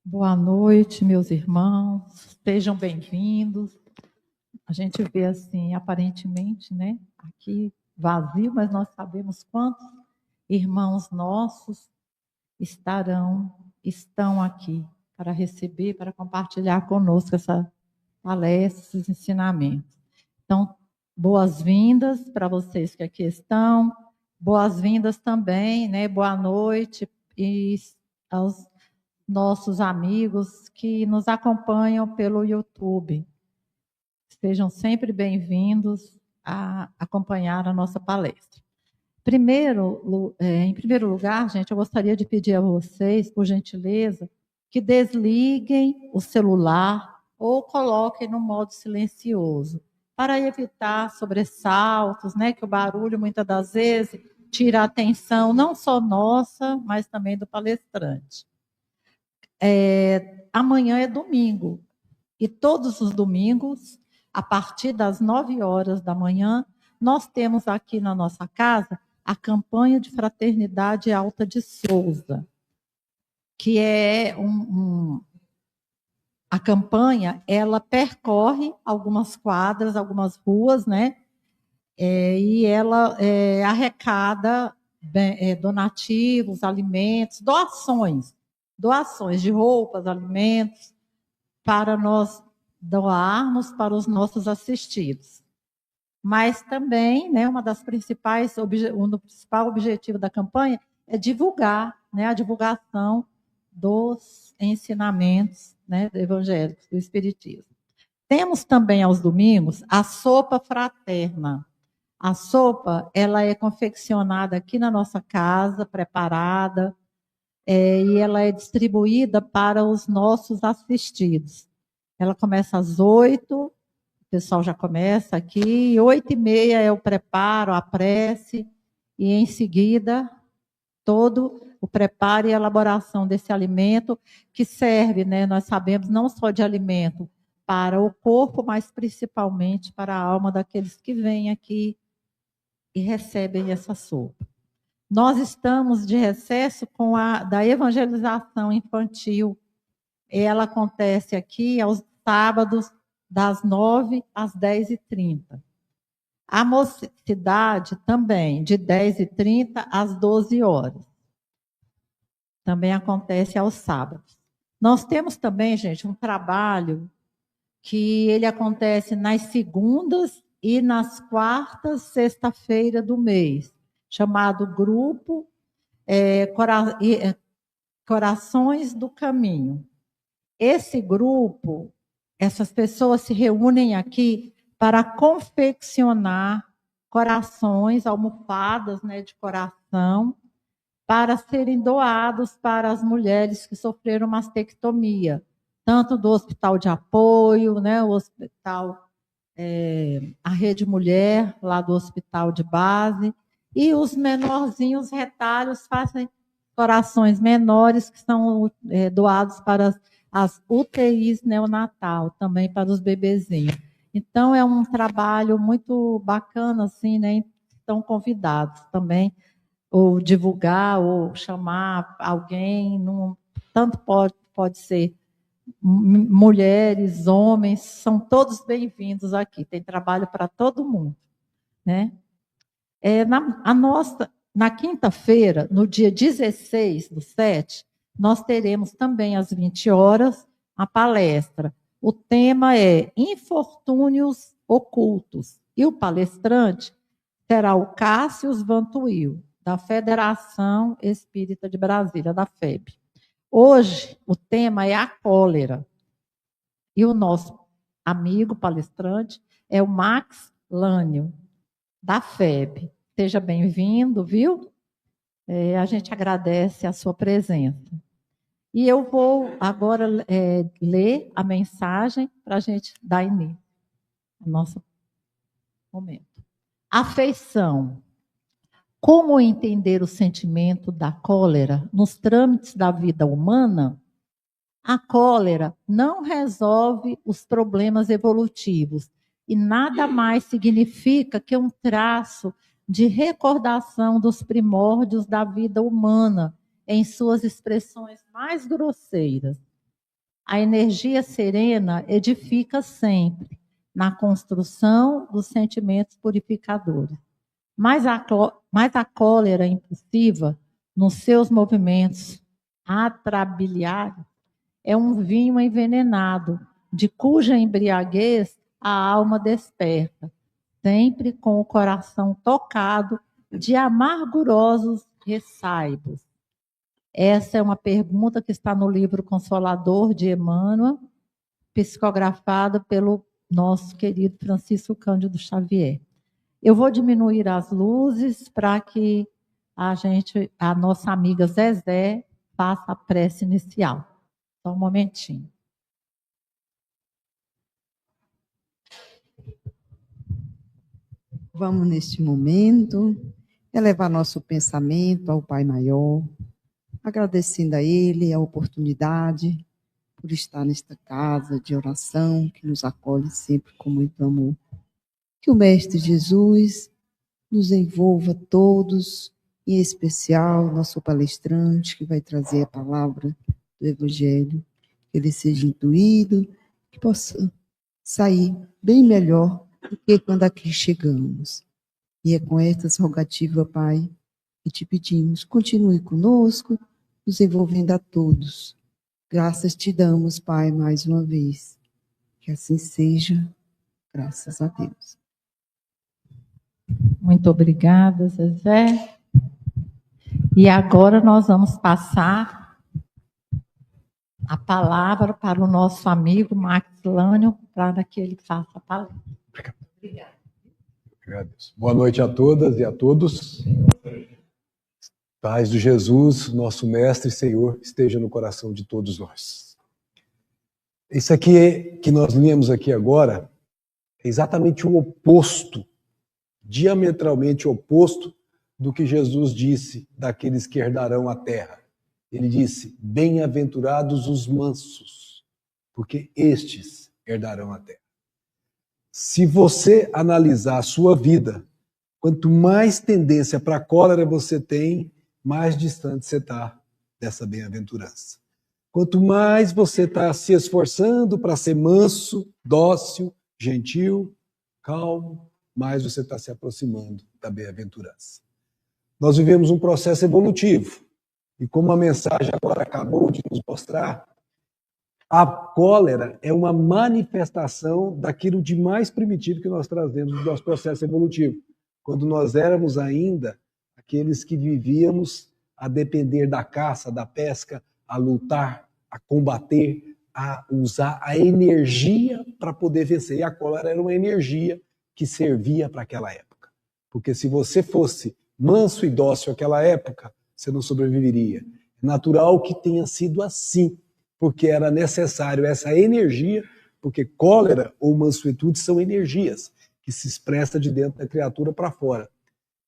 Boa noite, meus irmãos. Sejam bem-vindos. A gente vê assim, aparentemente, né, aqui vazio, mas nós sabemos quantos irmãos nossos estão aqui para receber, para compartilhar conosco essa palestra, esses ensinamentos. Então, boas-vindas para vocês que aqui estão. Boas-vindas também, né? Boa noite e aos nossos amigos que nos acompanham pelo YouTube. Sejam sempre bem-vindos a acompanhar a nossa palestra. Em primeiro lugar, gente, eu gostaria de pedir a vocês, por gentileza, que desliguem o celular ou coloquem no modo silencioso, para evitar sobressaltos, né, que o barulho muitas das vezes tira a atenção não só nossa, mas também do palestrante. Amanhã é domingo, e todos os domingos, a partir das 9 horas da manhã, nós temos aqui na nossa casa a campanha de Fraternidade Alta de Souza, que é a campanha, ela percorre algumas quadras, algumas ruas, né? E ela arrecada donativos, alimentos, doações de roupas, alimentos, para nós doarmos para os nossos assistidos. Mas também, né, o principal objetivo da campanha é divulgar, né, a divulgação dos ensinamentos, né, evangélicos, do Espiritismo. Temos também aos domingos a sopa fraterna. A sopa, ela é confeccionada aqui na nossa casa, preparada, e ela é distribuída para os nossos assistidos. Ela começa às 8, o pessoal já começa aqui, 8h30 é o preparo, a prece, e em seguida todo o preparo e elaboração desse alimento, que serve, né, nós sabemos, não só de alimento para o corpo, mas principalmente para a alma daqueles que vêm aqui e recebem essa sopa. Nós estamos de recesso com da evangelização infantil. Ela acontece aqui aos sábados, das 9 às 10h30. A mocidade também, de 10h30 às 12 horas. Também acontece aos sábados. Nós temos também, gente, um trabalho que ele acontece nas segundas e nas quartas, sexta-feira do mês, chamado Grupo Corações do Caminho. Esse grupo, essas pessoas se reúnem aqui para confeccionar corações, almofadas, né, de coração, para serem doados para as mulheres que sofreram mastectomia, tanto do hospital de apoio, né, o hospital, a Rede Mulher, lá do hospital de base, e os menorzinhos retalhos fazem corações menores que são doados para as UTIs neonatal, também para os bebezinhos. Então, é um trabalho muito bacana, assim, né? Estão convidados também, ou divulgar, ou chamar alguém, tanto pode ser mulheres, homens, são todos bem-vindos aqui, tem trabalho para todo mundo, né? Na quinta-feira, no dia 16/7, nós teremos também às 20 horas a palestra. O tema é Infortúnios Ocultos. E o palestrante será o Cássio Vantuil, da Federação Espírita de Brasília, da FEB. Hoje, o tema é a cólera. E o nosso amigo palestrante é o Max Lânio, da FEB. Seja bem-vindo, viu? A gente agradece a sua presença. E eu vou agora ler a mensagem para a gente dar início ao nosso momento. Afeição. Como entender o sentimento da cólera nos trâmites da vida humana? A cólera não resolve os problemas evolutivos e nada mais significa que um traço de recordação dos primórdios da vida humana em suas expressões mais grosseiras. A energia serena edifica sempre na construção dos sentimentos purificadores. Mas a cólera impulsiva, nos seus movimentos atrabiliares, é um vinho envenenado, de cuja embriaguez a alma desperta, sempre com o coração tocado de amargurosos ressaibos. Essa é uma pergunta que está no livro Consolador de Emmanuel, psicografado pelo nosso querido Francisco Cândido Xavier. Eu vou diminuir as luzes para que a nossa amiga Zezé faça a prece inicial. Só um momentinho. Vamos, neste momento, elevar nosso pensamento ao Pai Maior, agradecendo a Ele a oportunidade por estar nesta casa de oração, que nos acolhe sempre com muito amor. Que o Mestre Jesus nos envolva todos, em especial nosso palestrante, que vai trazer a palavra do Evangelho, que ele seja intuído, que possa sair bem melhor do que quando aqui chegamos. E é com esta rogativa, Pai, que te pedimos, continue conosco, nos envolvendo a todos. Graças te damos, Pai, mais uma vez. Que assim seja, graças a Deus. Muito obrigada, Zezé. E agora nós vamos passar a palavra para o nosso amigo Max Lânio, para que ele faça a palavra. Obrigado. Agradeço. Boa noite a todas e a todos. Paz de Jesus, nosso Mestre e Senhor, esteja no coração de todos nós. Isso aqui que nós lemos aqui agora é exatamente o oposto, diametralmente oposto do que Jesus disse daqueles que herdarão a terra. Ele disse, bem-aventurados os mansos, porque estes herdarão a terra. Se você analisar a sua vida, quanto mais tendência para a cólera você tem, mais distante você está dessa bem-aventurança. Quanto mais você está se esforçando para ser manso, dócil, gentil, calmo, mais você está se aproximando da bem-aventurança. Nós vivemos um processo evolutivo. E como a mensagem agora acabou de nos mostrar, a cólera é uma manifestação daquilo de mais primitivo que nós trazemos do nosso processo evolutivo. Quando nós éramos ainda aqueles que vivíamos a depender da caça, da pesca, a lutar, a combater, a usar a energia para poder vencer. E a cólera era uma energia que servia para aquela época. Porque se você fosse manso e dócil naquela época, você não sobreviveria. É natural que tenha sido assim, porque era necessário essa energia, porque cólera ou mansuetude são energias que se expressam de dentro da criatura para fora.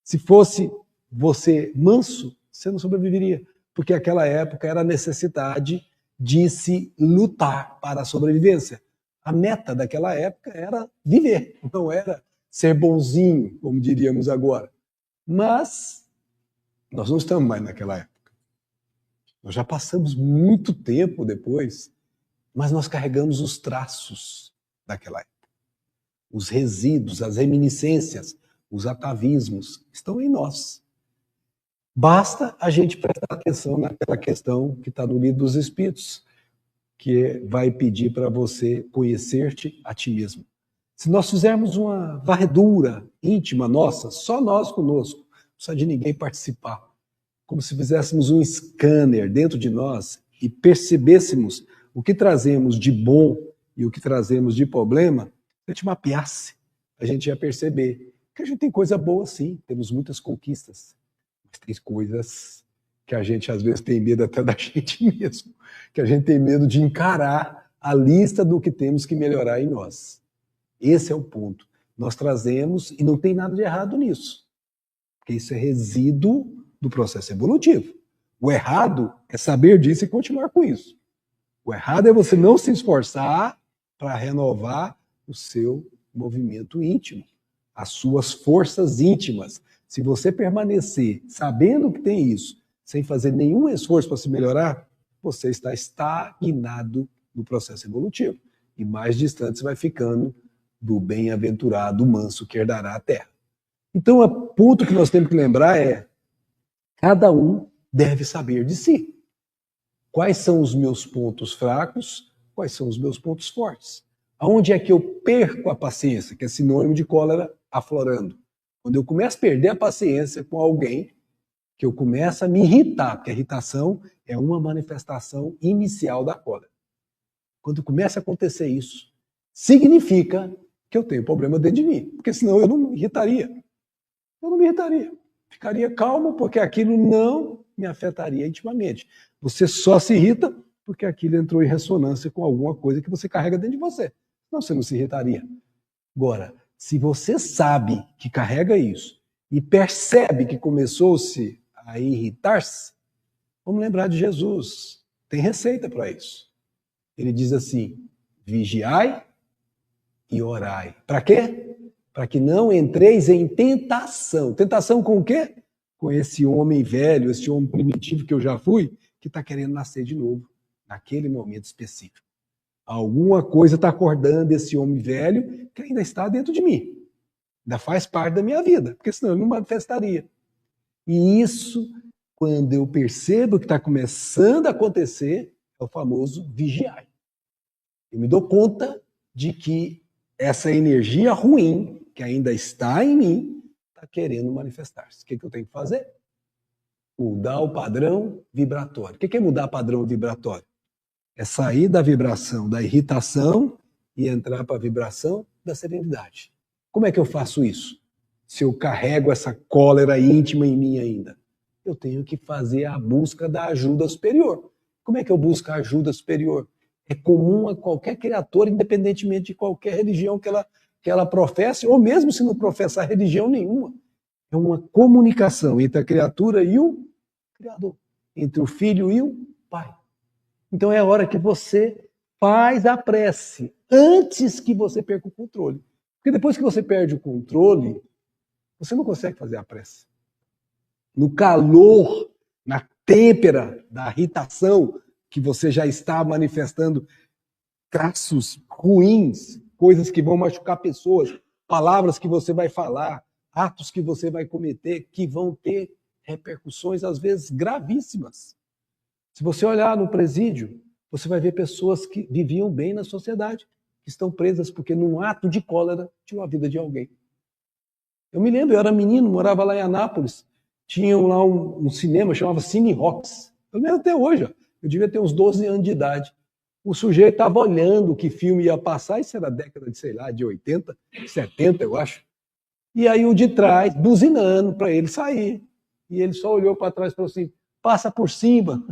Se fosse você manso, você não sobreviveria, porque aquela época era a necessidade de se lutar para a sobrevivência. A meta daquela época era viver, não era ser bonzinho, como diríamos agora. Mas nós não estamos mais naquela época. Nós já passamos muito tempo depois, mas nós carregamos os traços daquela época. Os resíduos, as reminiscências, os atavismos estão em nós. Basta a gente prestar atenção naquela questão que está no Livro dos Espíritos, que vai pedir para você conhecer-te a ti mesmo. Se nós fizermos uma varredura íntima nossa, só nós conosco, não precisa de ninguém participar, como se fizéssemos um scanner dentro de nós e percebêssemos o que trazemos de bom e o que trazemos de problema, se a gente mapeasse, a gente ia perceber que a gente tem coisa boa sim, temos muitas conquistas, mas tem coisas que a gente às vezes tem medo até da gente mesmo, que a gente tem medo de encarar a lista do que temos que melhorar em nós. Esse é o ponto. Nós trazemos, e não tem nada de errado nisso, porque isso é resíduo do processo evolutivo. O errado é saber disso e continuar com isso. O errado é você não se esforçar para renovar o seu movimento íntimo, as suas forças íntimas. Se você permanecer sabendo que tem isso, sem fazer nenhum esforço para se melhorar, você está estagnado no processo evolutivo. E mais distante você vai ficando do bem-aventurado, manso, que herdará a terra. Então, o ponto que nós temos que lembrar é: cada um deve saber de si. Quais são os meus pontos fracos? Quais são os meus pontos fortes? Aonde é que eu perco a paciência, que é sinônimo de cólera aflorando? Quando eu começo a perder a paciência com alguém, que eu começo a me irritar, porque a irritação é uma manifestação inicial da cólera. Quando começa a acontecer isso, significa que eu tenho problema dentro de mim, porque senão eu não me irritaria. Eu não me irritaria. Ficaria calmo, porque aquilo não me afetaria intimamente. Você só se irrita porque aquilo entrou em ressonância com alguma coisa que você carrega dentro de você. Senão você não se irritaria. Agora, se você sabe que carrega isso e percebe que começou-se a irritar-se, vamos lembrar de Jesus. Tem receita para isso. Ele diz assim: vigiai e orai. Para quê? Para que não entreis em tentação. Tentação com o quê? Com esse homem velho, esse homem primitivo que eu já fui, que está querendo nascer de novo, naquele momento específico. Alguma coisa está acordando esse homem velho que ainda está dentro de mim. Ainda faz parte da minha vida, porque senão ele não manifestaria. E isso, quando eu percebo que está começando a acontecer, é o famoso vigiai. Eu me dou conta de que essa energia ruim, que ainda está em mim, está querendo manifestar-se. O que eu tenho que fazer? Mudar o padrão vibratório. O que é mudar o padrão vibratório? É sair da vibração da irritação e entrar para a vibração da serenidade. Como é que eu faço isso? Se eu carrego essa cólera íntima em mim ainda, eu tenho que fazer a busca da ajuda superior. Como é que eu busco a ajuda superior? É comum a qualquer criatura, independentemente de qualquer religião que ela professe, ou mesmo se não professar religião nenhuma. É uma comunicação entre a criatura e o Criador, entre o filho e o pai. Então é a hora que você faz a prece, antes que você perca o controle. Porque depois que você perde o controle, você não consegue fazer a prece. No calor, na têmpera da irritação, que você já está manifestando traços ruins, coisas que vão machucar pessoas, palavras que você vai falar, atos que você vai cometer, que vão ter repercussões, às vezes, gravíssimas. Se você olhar no presídio, você vai ver pessoas que viviam bem na sociedade, que estão presas porque num ato de cólera tirou a vida de alguém. Eu me lembro, eu era menino, morava lá em Anápolis, tinha lá um cinema, chamava Cine Rocks. Eu lembro até hoje, ó. Eu devia ter uns 12 anos de idade. O sujeito estava olhando que filme ia passar, isso era década de, sei lá, de 80, 70, eu acho. E aí o de trás, buzinando para ele sair. E ele só olhou para trás e falou assim: passa por cima.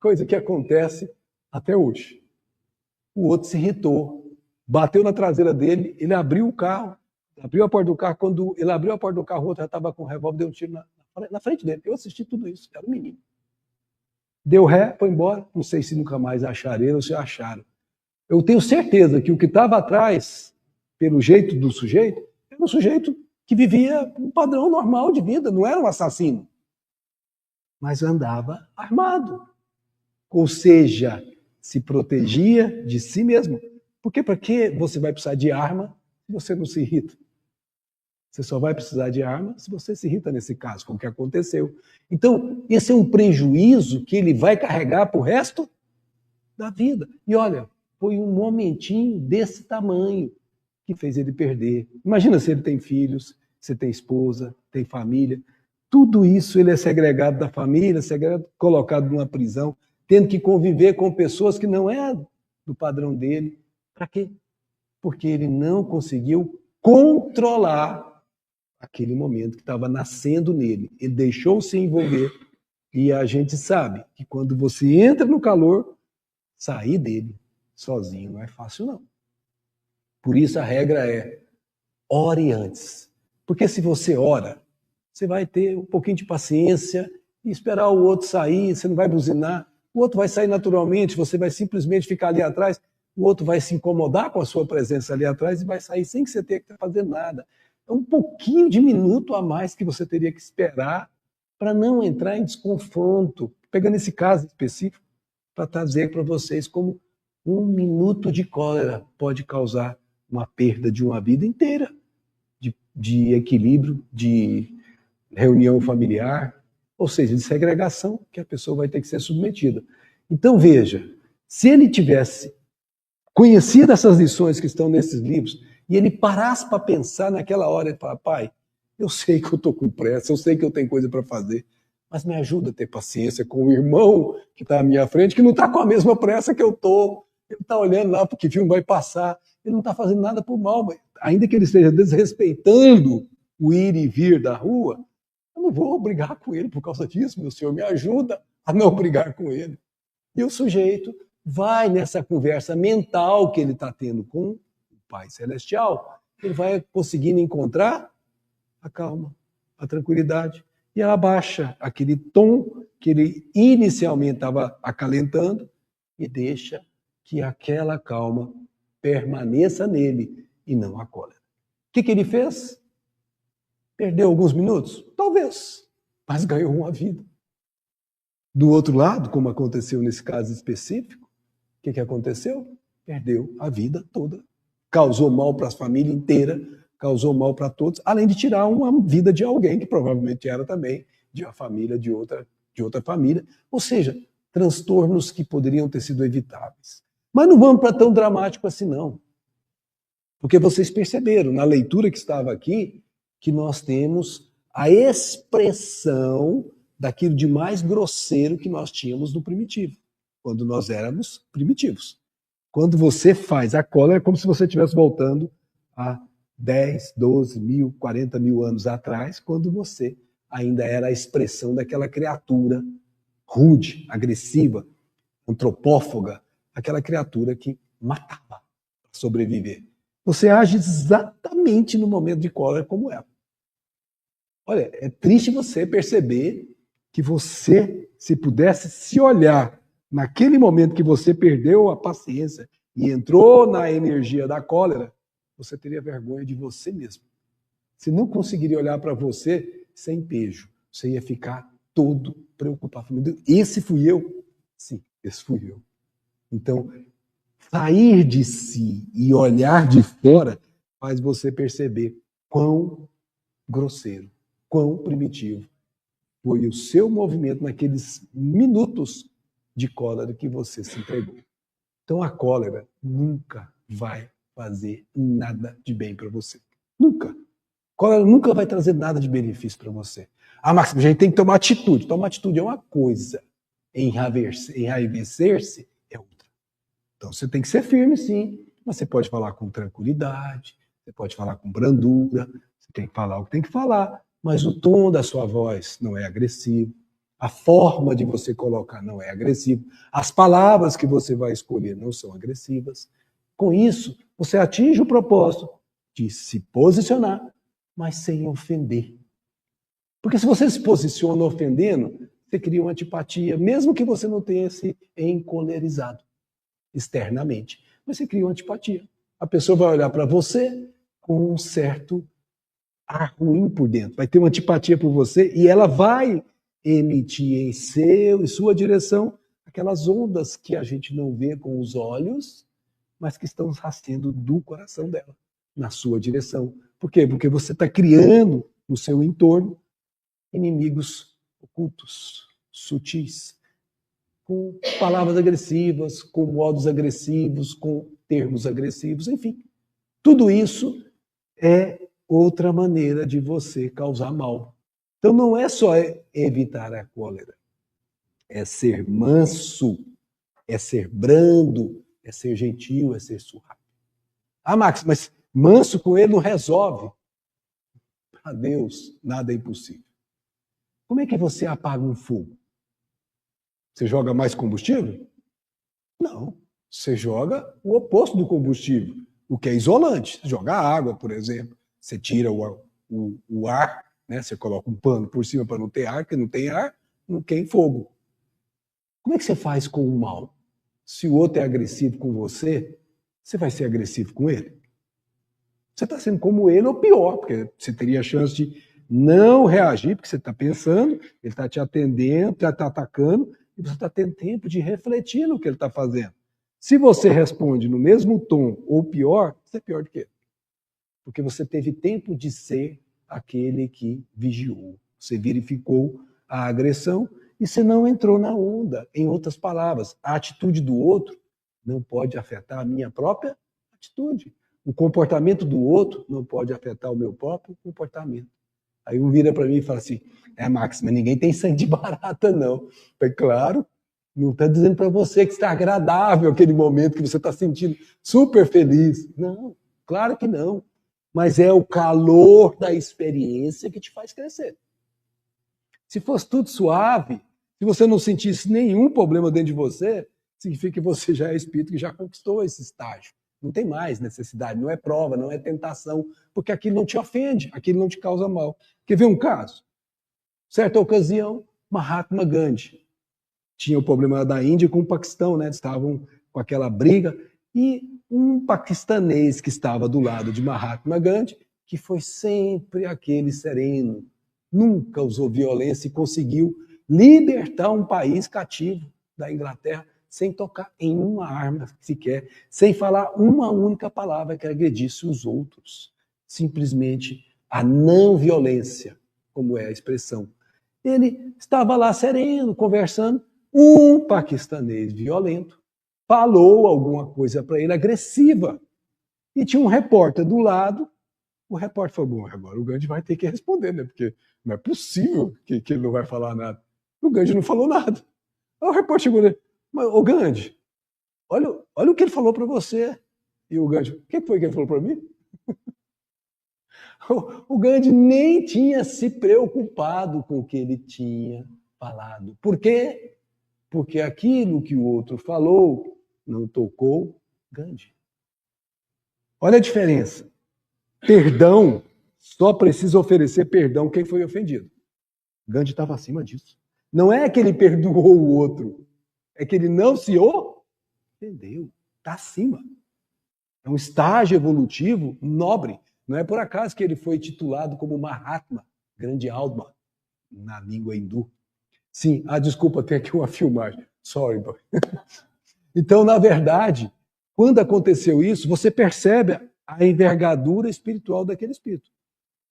Coisa que acontece até hoje. O outro se irritou, bateu na traseira dele, ele abriu o carro, abriu a porta do carro. Quando ele abriu a porta do carro, o outro já estava com o revólver, deu um tiro na frente dele. Eu assisti tudo isso, era um menino. Deu ré, foi embora. Não sei se nunca mais acharam ele ou se acharam. Eu tenho certeza que o que estava atrás, pelo jeito do sujeito, era um sujeito que vivia um padrão normal de vida, não era um assassino. Mas andava armado. Ou seja, se protegia de si mesmo. Porque para que você vai precisar de arma se você não se irrita? Você só vai precisar de arma se você se irrita nesse caso, como que aconteceu. Então, esse é um prejuízo que ele vai carregar para o resto da vida. E olha, foi um momentinho desse tamanho que fez ele perder. Imagina se ele tem filhos, se tem esposa, tem família. Tudo isso ele é segregado da família, colocado numa prisão, tendo que conviver com pessoas que não é do padrão dele. Para quê? Porque ele não conseguiu controlar aquele momento que estava nascendo nele. Ele deixou se envolver. E a gente sabe que quando você entra no calor, sair dele sozinho não é fácil, não. Por isso a regra é: ore antes. Porque se você ora, você vai ter um pouquinho de paciência e esperar o outro sair, você não vai buzinar. O outro vai sair naturalmente, você vai simplesmente ficar ali atrás, o outro vai se incomodar com a sua presença ali atrás e vai sair sem que você tenha que fazer nada. É um pouquinho de minuto a mais que você teria que esperar para não entrar em desconfronto. Pegando esse caso específico, para trazer para vocês como Um minuto de cólera pode causar uma perda de uma vida inteira, de equilíbrio, de reunião familiar, ou seja, de segregação que a pessoa vai ter que ser submetida. Então veja, se ele tivesse conhecido essas lições que estão nesses livros, e ele parasse para pensar naquela hora e falar, pai, eu sei que eu estou com pressa, eu sei que eu tenho coisa para fazer, mas me ajuda a ter paciência com o irmão que está à minha frente, que não está com a mesma pressa que eu estou. Ele está olhando lá porque o filme vai passar, ele não está fazendo nada por mal, mas ainda que ele esteja desrespeitando o ir e vir da rua, eu não vou brigar com ele por causa disso, meu senhor, me ajuda a não brigar com ele. E o sujeito vai nessa conversa mental que ele está tendo com o Pai Celestial, ele vai conseguindo encontrar a calma, a tranquilidade, e abaixa aquele tom que ele inicialmente estava acalentando e deixa que aquela calma permaneça nele e não a cólera. O que ele fez? Perdeu alguns minutos? Talvez, mas ganhou uma vida. Do outro lado, como aconteceu nesse caso específico, o que aconteceu? Perdeu a vida toda. Causou mal para a família inteira, causou mal para todos, além de tirar uma vida de alguém que provavelmente era também de uma família, de outra família. Ou seja, transtornos que poderiam ter sido evitáveis. Mas não vamos para tão dramático assim, não. Porque vocês perceberam, na leitura que estava aqui, que nós temos a expressão daquilo de mais grosseiro que nós tínhamos no primitivo, quando nós éramos primitivos. Quando você faz a cólera, é como se você estivesse voltando a 10, 12 mil, 40 mil anos atrás, quando você ainda era a expressão daquela criatura rude, agressiva, antropófaga, aquela criatura que matava para sobreviver. Você age exatamente no momento de cólera como ela. Olha, é triste você perceber que você, se pudesse se olhar naquele momento que você perdeu a paciência e entrou na energia da cólera, você teria vergonha de você mesmo. Você não conseguiria olhar para você sem pejo. Você ia ficar todo preocupado. Esse fui eu? Sim, esse fui eu. Então, sair de si e olhar de fora faz você perceber quão grosseiro, quão primitivo foi o seu movimento naqueles minutos de cólera que você se entregou. Então a cólera nunca vai fazer nada de bem para você. Nunca. A cólera nunca vai trazer nada de benefício para você. Ah, Máximo, a gente tem que tomar atitude. Tomar atitude é uma coisa. Enraivecer-se é outra. Então você tem que ser firme, sim. Mas você pode falar com tranquilidade, você pode falar com brandura, você tem que falar o que tem que falar, mas o tom da sua voz não é agressivo. A forma de você colocar não é agressiva. As palavras que você vai escolher não são agressivas. Com isso, você atinge o propósito de se posicionar, mas sem ofender. Porque se você se posiciona ofendendo, você cria uma antipatia, mesmo que você não tenha se encolerizado externamente. Mas você cria uma antipatia. A pessoa vai olhar para você com um certo ar ruim por dentro. Vai ter uma antipatia por você e ela vai emitir em sua direção aquelas ondas que a gente não vê com os olhos, mas que estão nascendo do coração dela, na sua direção. Por quê? Porque você está criando no seu entorno inimigos ocultos, sutis, com palavras agressivas, com modos agressivos, com termos agressivos, enfim. Tudo isso é outra maneira de você causar mal. Então não é só evitar a cólera, é ser manso, é ser brando, é ser gentil, é ser suave. Ah, Max, mas manso com ele não resolve. Para Deus, nada é impossível. Como é que você apaga um fogo? Você joga mais combustível? Não. Você joga o oposto do combustível, o que é isolante. Você joga água, por exemplo. Você tira o ar, né? Você coloca um pano por cima para não ter ar, porque não tem ar, não tem fogo. Como é que você faz com o mal? Se o outro é agressivo com você, você vai ser agressivo com ele? Você está sendo como ele ou pior, porque você teria a chance de não reagir, porque você está pensando, ele está te atendendo, está atacando, e você está tendo tempo de refletir no que ele está fazendo. Se você responde no mesmo tom ou pior, você é pior do que ele. Porque você teve tempo de ser aquele que vigiou. Você verificou a agressão e você não entrou na onda. Em outras palavras, a atitude do outro não pode afetar a minha própria atitude. O comportamento do outro não pode afetar o meu próprio comportamento. Aí um vira para mim e fala assim, Max, mas ninguém tem sangue de barata, não. É claro, não está dizendo para você que está agradável aquele momento que você está sentindo super feliz. Não, claro que não. Mas é o calor da experiência que te faz crescer. Se fosse tudo suave, se você não sentisse nenhum problema dentro de você, significa que você já é espírito que já conquistou esse estágio. Não tem mais necessidade, não é prova, não é tentação, porque aquilo não te ofende, aquilo não te causa mal. Quer ver um caso? Certa ocasião, Mahatma Gandhi tinha o problema da Índia com o Paquistão, né? Estavam com aquela briga, e um paquistanês que estava do lado de Mahatma Gandhi, que foi sempre aquele sereno, nunca usou violência e conseguiu libertar um país cativo da Inglaterra sem tocar em uma arma sequer, sem falar uma única palavra que agredisse os outros. Simplesmente a não violência, como é a expressão. Ele estava lá sereno, conversando, um paquistanês violento falou alguma coisa para ele, agressiva, e tinha um repórter do lado. O repórter falou, bom, agora o Gandhi vai ter que responder, né? Porque não é possível que ele não vai falar nada. O Gandhi não falou nada. Aí o repórter chegou nele, mas, ô Gandhi, olha o que ele falou para você. E o Gandhi, o que foi que ele falou para mim? O Gandhi nem tinha se preocupado com o que ele tinha falado. Por quê? Porque aquilo que o outro falou não tocou Gandhi. Olha a diferença. Perdão, só precisa oferecer perdão quem foi ofendido. Gandhi estava acima disso. Não é que ele perdoou o outro, é que ele não se ofendeu. Está acima. É um estágio evolutivo nobre. Não é por acaso que ele foi titulado como Mahatma, grande alma, na língua hindu. Sim, desculpa, tem aqui uma filmagem. Sorry, boy. Então, na verdade, quando aconteceu isso, você percebe a envergadura espiritual daquele espírito.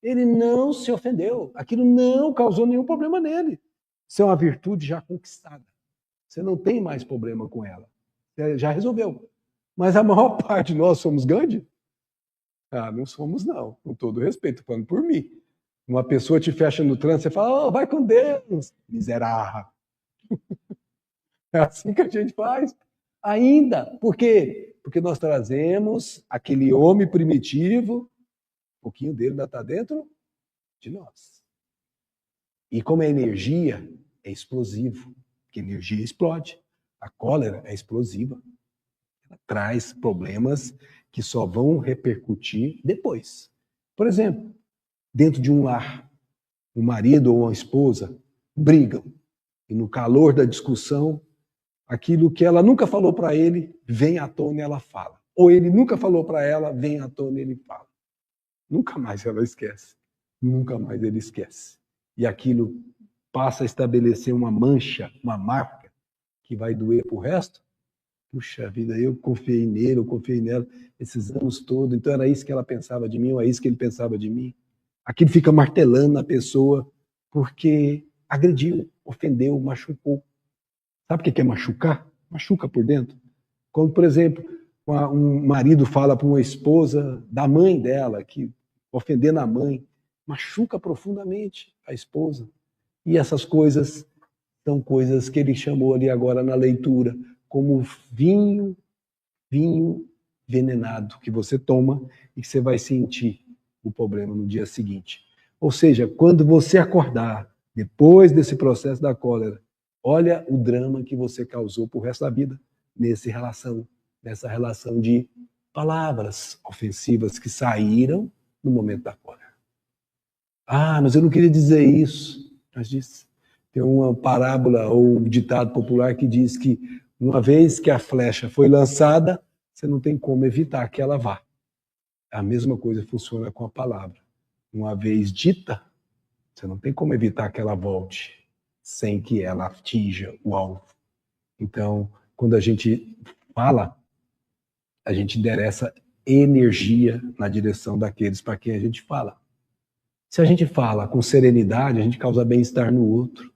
Ele não se ofendeu. Aquilo não causou nenhum problema nele. Isso é uma virtude já conquistada. Você não tem mais problema com ela. Você já resolveu. Mas a maior parte de nós somos Gandhi? Não somos, não. Com todo respeito, falando por mim. Uma pessoa te fecha no trânsito, você fala, vai com Deus, miserável. É assim que a gente faz. Ainda. Por quê? Porque nós trazemos aquele homem primitivo, um pouquinho dele ainda está dentro de nós. E como a energia é explosiva, porque a energia explode, a cólera é explosiva, ela traz problemas que só vão repercutir depois. Por exemplo, dentro de um lar, um marido ou uma esposa brigam, e no calor da discussão, aquilo que ela nunca falou para ele, vem à tona e ela fala. Ou ele nunca falou para ela, vem à tona e ele fala. Nunca mais ela esquece. Nunca mais ele esquece. E aquilo passa a estabelecer uma mancha, uma marca, que vai doer pro resto. Puxa vida, eu confiei nele, eu confiei nela esses anos todos. Então era isso que ela pensava de mim, ou é isso que ele pensava de mim. Aquilo fica martelando na pessoa, porque agrediu, ofendeu, machucou. Sabe o que é machucar? Machuca por dentro. Quando, por exemplo, um marido fala para uma esposa da mãe dela, que ofendendo a mãe, machuca profundamente a esposa. E essas coisas são coisas que ele chamou ali agora na leitura, como vinho envenenado, que você toma e que você vai sentir o problema no dia seguinte. Ou seja, quando você acordar, depois desse processo da cólera, olha o drama que você causou pro resto da vida nessa relação de palavras ofensivas que saíram no momento da cólera. Mas eu não queria dizer isso. Mas disse. Tem uma parábola ou um ditado popular que diz que uma vez que a flecha foi lançada, você não tem como evitar que ela vá. A mesma coisa funciona com a palavra. Uma vez dita, você não tem como evitar que ela volte sem que ela atinja o alvo. Então, quando a gente fala, a gente endereça energia na direção daqueles para quem a gente fala. Se a gente fala com serenidade, a gente causa bem-estar no outro.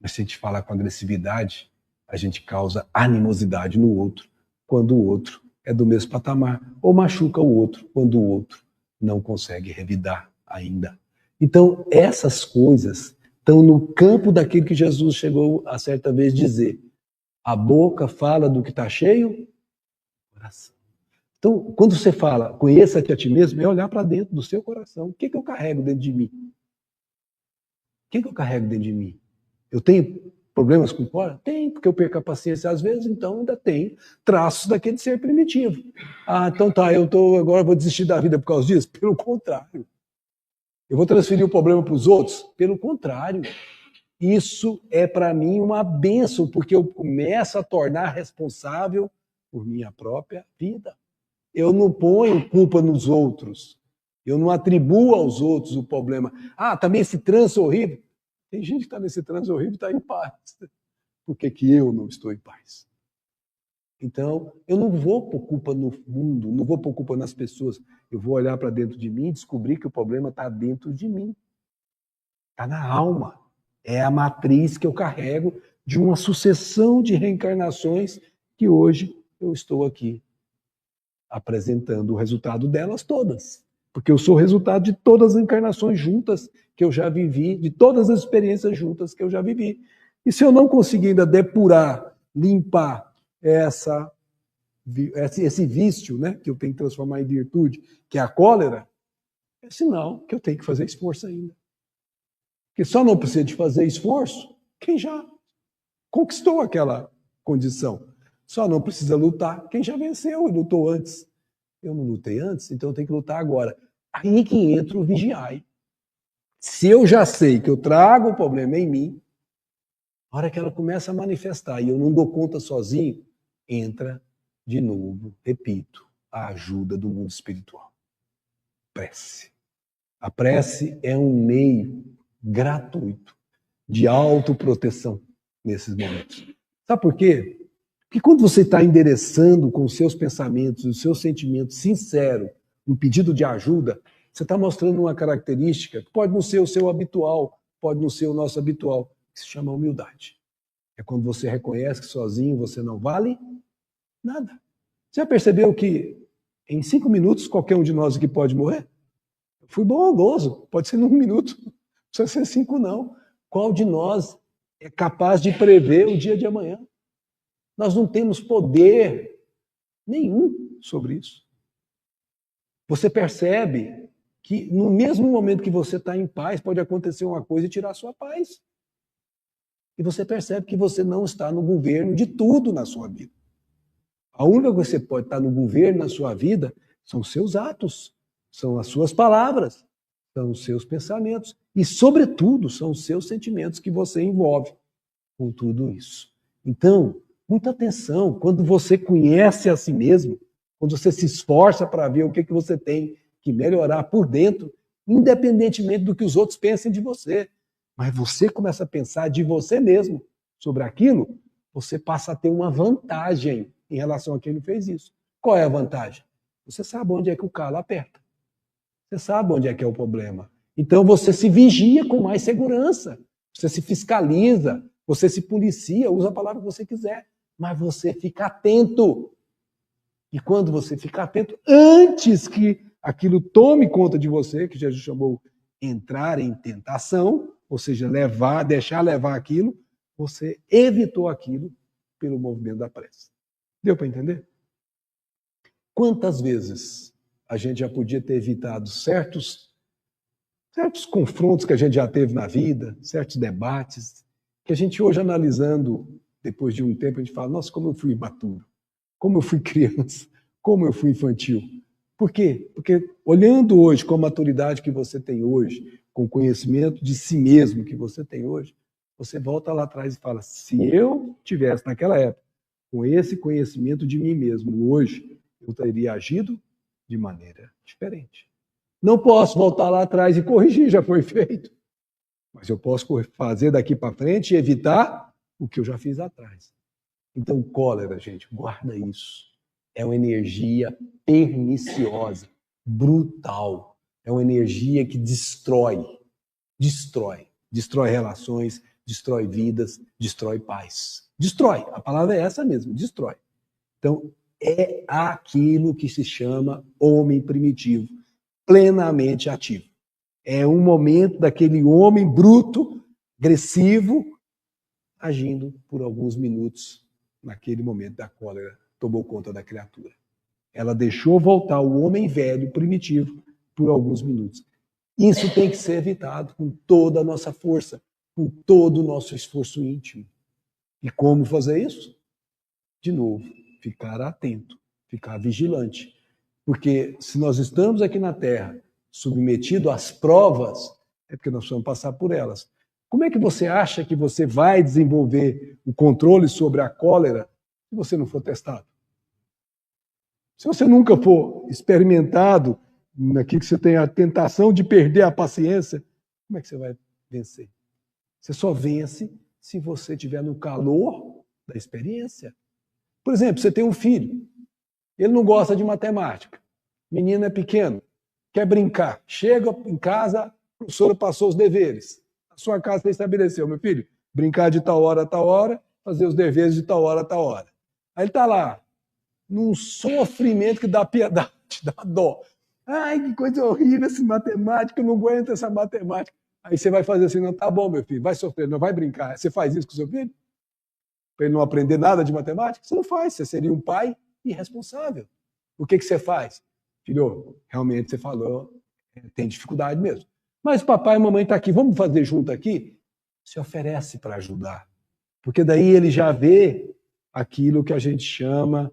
Mas se a gente fala com agressividade, a gente causa animosidade no outro, quando o outro é do mesmo patamar, ou machuca o outro, quando o outro não consegue revidar ainda. Então, essas coisas estão no campo daquilo que Jesus chegou a certa vez dizer. A boca fala do que está cheio, coração. Então, quando você fala, conheça-te a ti mesmo, é olhar para dentro do seu coração. O que eu carrego dentro de mim? O que eu carrego dentro de mim? Eu tenho problemas com o fora? Tem, porque eu perco a paciência às vezes, então ainda tem traços daquele ser primitivo. Ah, então tá, agora vou desistir da vida por causa disso? Pelo contrário. Eu vou transferir o problema para os outros? Pelo contrário. Isso é para mim uma bênção, porque eu começo a tornar responsável por minha própria vida. Eu não ponho culpa nos outros. Eu não atribuo aos outros o problema. Ah, também esse trânsito horrível. Tem gente que está nesse trânsito horrível e está em paz. Por que eu não estou em paz? Então, eu não vou pôr culpa no mundo, não vou pôr culpa nas pessoas. Eu vou olhar para dentro de mim e descobrir que o problema está dentro de mim. Está na alma. É a matriz que eu carrego de uma sucessão de reencarnações que hoje eu estou aqui apresentando o resultado delas todas. Porque eu sou o resultado de todas as encarnações juntas que eu já vivi, de todas as experiências juntas que eu já vivi. E se eu não conseguir ainda depurar, limpar esse vício, né, que eu tenho que transformar em virtude, que é a cólera, é sinal que eu tenho que fazer esforço ainda. Porque só não precisa de fazer esforço quem já conquistou aquela condição. Só não precisa lutar quem já venceu e lutou antes. Eu não lutei antes, então eu tenho que lutar agora. Aí que entra o vigiai. Se eu já sei que eu trago o problema em mim, a hora que ela começa a manifestar e eu não dou conta sozinho, entra de novo, repito, a ajuda do mundo espiritual. Prece. A prece é um meio gratuito de autoproteção nesses momentos. Sabe por quê? Porque quando você está endereçando com os seus pensamentos, os seus sentimentos sinceros, um pedido de ajuda, você está mostrando uma característica que pode não ser o seu habitual, pode não ser o nosso habitual, que se chama humildade. É quando você reconhece que sozinho você não vale nada. Você já percebeu que em 5 minutos qualquer um de nós aqui pode morrer? Eu fui bondoso, pode ser num minuto, não precisa ser 5 não. Qual de nós é capaz de prever o dia de amanhã? Nós não temos poder nenhum sobre isso. Você percebe que no mesmo momento que você está em paz, pode acontecer uma coisa e tirar a sua paz. E você percebe que você não está no governo de tudo na sua vida. A única coisa que você pode estar no governo na sua vida são os seus atos, são as suas palavras, são os seus pensamentos e, sobretudo, são os seus sentimentos que você envolve com tudo isso. Então, muita atenção, quando você conhece a si mesmo, quando você se esforça para ver o que você tem que melhorar por dentro, independentemente do que os outros pensem de você, mas você começa a pensar de você mesmo sobre aquilo, você passa a ter uma vantagem em relação a quem não fez isso. Qual é a vantagem? Você sabe onde é que o calo aperta. Você sabe onde é que é o problema. Então você se vigia com mais segurança, você se fiscaliza, você se policia, usa a palavra que você quiser, mas você fica atento. E quando você fica atento, antes que aquilo tome conta de você, que Jesus chamou entrar em tentação, ou seja, deixar levar aquilo, você evitou aquilo pelo movimento da prece. Deu para entender? Quantas vezes a gente já podia ter evitado certos confrontos que a gente já teve na vida, certos debates, que a gente hoje analisando, depois de um tempo, a gente fala, nossa, como eu fui imaturo, como eu fui criança, como eu fui infantil. Por quê? Porque olhando hoje com a maturidade que você tem hoje, com o conhecimento de si mesmo que você tem hoje, você volta lá atrás e fala, se eu tivesse naquela época, com esse conhecimento de mim mesmo, hoje, eu teria agido de maneira diferente. Não posso voltar lá atrás e corrigir, já foi feito. Mas eu posso fazer daqui para frente e evitar o que eu já fiz atrás. Então, cólera, gente, guarda isso. é uma energia perniciosa, brutal. É uma energia que destrói relações, destrói vidas, destrói paz. Destrói, a palavra é essa mesmo, destrói. Então, é aquilo que se chama homem primitivo, plenamente ativo. É um momento daquele homem bruto, agressivo, agindo por alguns minutos, naquele momento da cólera, tomou conta da criatura. Ela deixou voltar o homem velho, primitivo, por alguns minutos. Isso tem que ser evitado com toda a nossa força, com todo o nosso esforço íntimo. E como fazer isso? De novo, ficar atento, ficar vigilante. Porque se nós estamos aqui na Terra submetidos às provas, é porque nós vamos passar por elas. Como é que você acha que você vai desenvolver o controle sobre a cólera se você não for testado? Se você nunca for experimentado naquilo que você tem a tentação de perder a paciência, como é que você vai vencer? Você só vence se você estiver no calor da experiência. Por exemplo, você tem um filho, ele não gosta de matemática, menino é pequeno, quer brincar, chega em casa, a professora passou os deveres. A sua casa você estabeleceu, meu filho, brincar de tal hora a tal hora, fazer os deveres de tal hora a tal hora. Aí ele está lá, num sofrimento que dá piedade, dá dó. Ai, que coisa horrível essa matemática, eu não aguento essa matemática. Aí você vai fazer assim, não, tá bom, meu filho, vai sofrer, não vai brincar. Você faz isso com o seu filho? Para ele não aprender nada de matemática? Você não faz, você seria um pai irresponsável. O que você faz? Filho, realmente você falou, tem dificuldade mesmo. Mas papai e mamãe estão aqui, vamos fazer junto aqui? Se oferece para ajudar. Porque daí ele já vê aquilo que a gente chama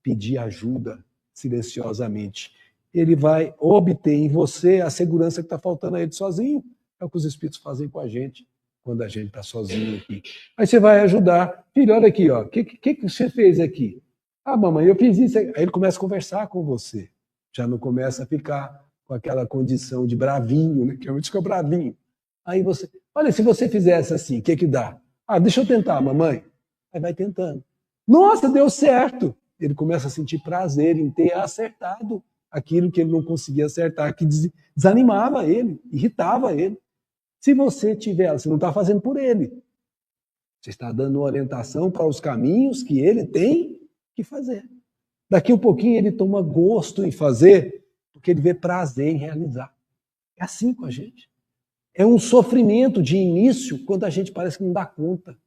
pedir ajuda silenciosamente. Ele vai obter em você a segurança que está faltando a ele sozinho. É o que os Espíritos fazem com a gente quando a gente está sozinho aqui. Aí você vai ajudar. Filho, olha aqui, ó. O que você fez aqui? Ah, mamãe, eu fiz isso. Aí ele começa a conversar com você. Já não começa a ficar com aquela condição de bravinho, né? Que é muito bravinho. Aí você, olha, se você fizesse assim, o que dá? Ah, deixa eu tentar, mamãe. Aí vai tentando. Nossa, deu certo. Ele começa a sentir prazer em ter acertado aquilo que ele não conseguia acertar, que desanimava ele, irritava ele. Se você tiver, você não está fazendo por ele. Você está dando orientação para os caminhos que ele tem que fazer. Daqui um pouquinho ele toma gosto em fazer, porque ele vê prazer em realizar. É assim com a gente. É um sofrimento de início quando a gente parece que não dá conta.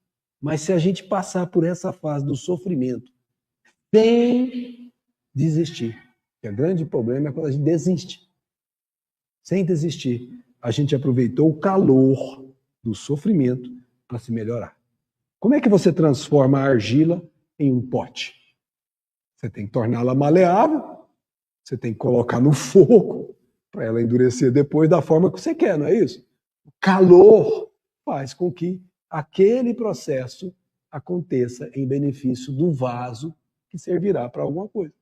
Mas se a gente passar por essa fase do sofrimento sem desistir, que o grande problema é quando a gente desiste. Sem desistir, a gente aproveitou o calor do sofrimento para se melhorar. Como é que você transforma a argila em um pote? Você tem que torná-la maleável, você tem que colocar no fogo para ela endurecer depois da forma que você quer, não é isso? O calor faz com que aquele processo aconteça em benefício do vaso que servirá para alguma coisa.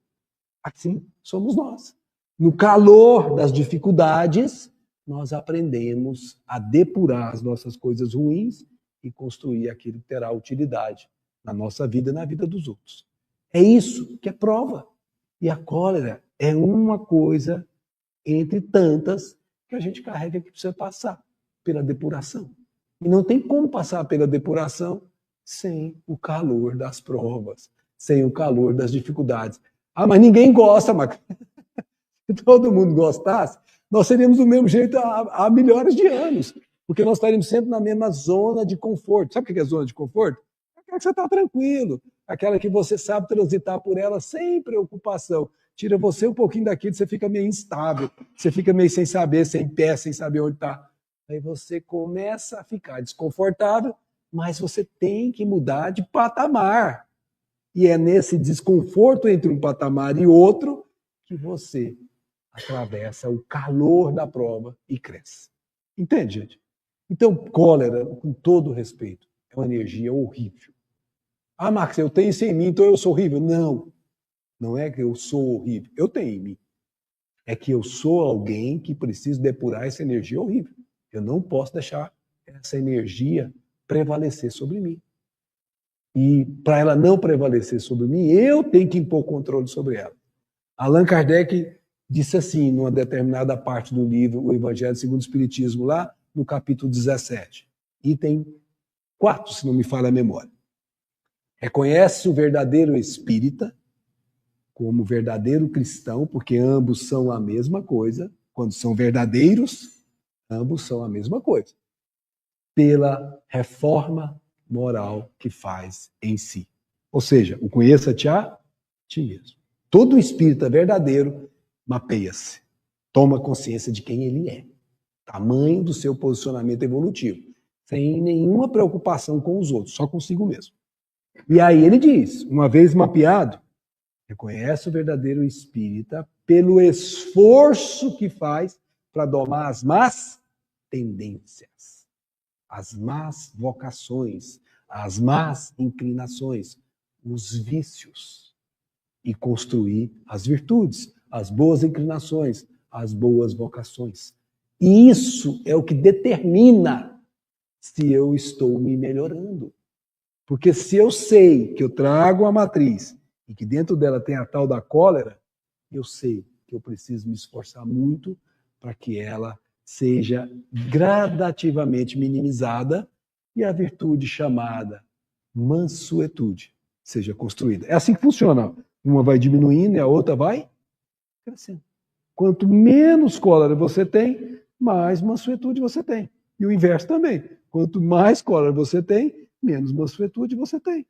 Assim somos nós. No calor das dificuldades, nós aprendemos a depurar as nossas coisas ruins e construir aquilo que terá utilidade na nossa vida e na vida dos outros. É isso que é prova. E a cólera é uma coisa entre tantas que a gente carrega que precisa passar pela depuração. E não tem como passar pela depuração sem o calor das provas, sem o calor das dificuldades. Ah, mas ninguém gosta, mas se todo mundo gostasse, nós seríamos do mesmo jeito há milhares de anos, porque nós estaríamos sempre na mesma zona de conforto. Sabe o que é zona de conforto? Aquela que você está tranquilo, aquela que você sabe transitar por ela sem preocupação. Tira você um pouquinho daquilo, você fica meio instável, você fica meio sem saber, sem pé, sem saber onde está. Aí você começa a ficar desconfortável, mas você tem que mudar de patamar. E é nesse desconforto entre um patamar e outro que você atravessa o calor da prova e cresce. Entende, gente? Então, cólera, com todo respeito, é uma energia horrível. Ah, Marcos, eu tenho isso em mim, então eu sou horrível. Não, não é que eu sou horrível. Eu tenho em mim. É que eu sou alguém que precisa depurar essa energia horrível. Eu não posso deixar essa energia prevalecer sobre mim. E para ela não prevalecer sobre mim, eu tenho que impor controle sobre ela. Allan Kardec disse assim, numa determinada parte do livro, O Evangelho segundo o Espiritismo, lá no capítulo 17, item 4, se não me falha a memória. Reconhece o verdadeiro espírita como verdadeiro cristão, porque ambos são a mesma coisa. Quando são verdadeiros, ambos são a mesma coisa. Pela reforma moral que faz em si. Ou seja, o conheça-te a ti mesmo. Todo espírita verdadeiro mapeia-se, toma consciência de quem ele é, tamanho do seu posicionamento evolutivo, sem nenhuma preocupação com os outros, só consigo mesmo. E aí ele diz, uma vez mapeado, reconhece o verdadeiro espírita pelo esforço que faz para domar as más tendências, as más vocações, as más inclinações, os vícios, e construir as virtudes, as boas inclinações, as boas vocações. E isso é o que determina se eu estou me melhorando. Porque se eu sei que eu trago a matriz e que dentro dela tem a tal da cólera, eu sei que eu preciso me esforçar muito para que ela seja gradativamente minimizada e a virtude chamada mansuetude seja construída. É assim que funciona. Uma vai diminuindo e a outra vai crescendo. Quanto menos cólera você tem, mais mansuetude você tem. E o inverso também. Quanto mais cólera você tem, menos mansuetude você tem.